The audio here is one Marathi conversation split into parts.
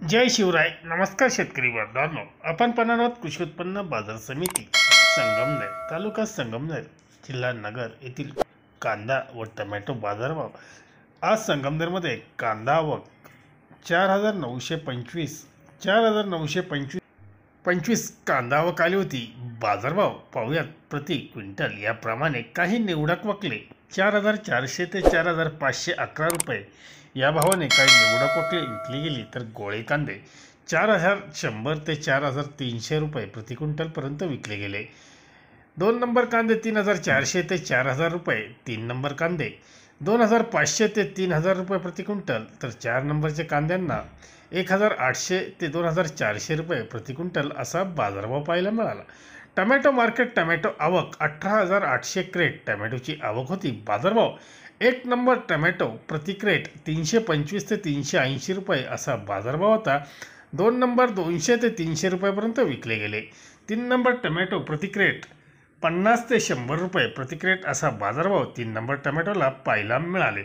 जय शिवराय. नमस्कार शेतकरी बांधवांनो, आपण पाहणार आहोत कृषी उत्पन्न बाजार समिती संगमनेर, तालुका संगमनेर, जिल्हा नगर येथील कांदा व टोमॅटो बाजारभाव. आज संगमनेरमध्ये कांदा आवक 4,925 कांदा आवक आली होती. बाजारभाव पाहूयात. प्रति क्विंटल याप्रमाणे काही निवडक वकले 4,400 ते 4,511 रुपये या भावाने काही निवडक वकले विकली गेली, तर गोळे कांदे 4,100 ते 4,300 रुपये प्रति क्विंटलपर्यंत विकले गेले. 2 नंबर कांदे 3,400 ते 4,000 रुपये, 3 नंबर कांदे 2,500 ते 3,000 रुपये प्रति क्विंटल, तर 4 नंबरचे कांद्यांना 1,800 ते 2,400 रुपये प्रति क्विंटल असा बाजारभाव पाहायला मिळाला. Tomato market. टोमॅटो आवक 18,800 क्रेट टोमॅटोची आवक होती. बाजारभाव 1 नंबर टोमॅटो प्रति क्रेट 325 ते 380 रुपये असा बाजारभाव होता. 2 नंबर 200 ते 300 रुपयापर्यंत विकले गेले. 3 नंबर टोमॅटो प्रति क्रेट 50 ते 100 रुपये प्रति क्रेट असा बाजारभाव 3 नंबर टोमॅटोला पाहायला मिळाले.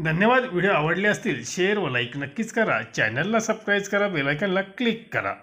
धन्यवाद. व्हिडिओ आवडले असतील शेअर व लाईक नक्कीच करा. चॅनलला सबस्क्राईब करा. बेल आयकॉनला क्लिक करा.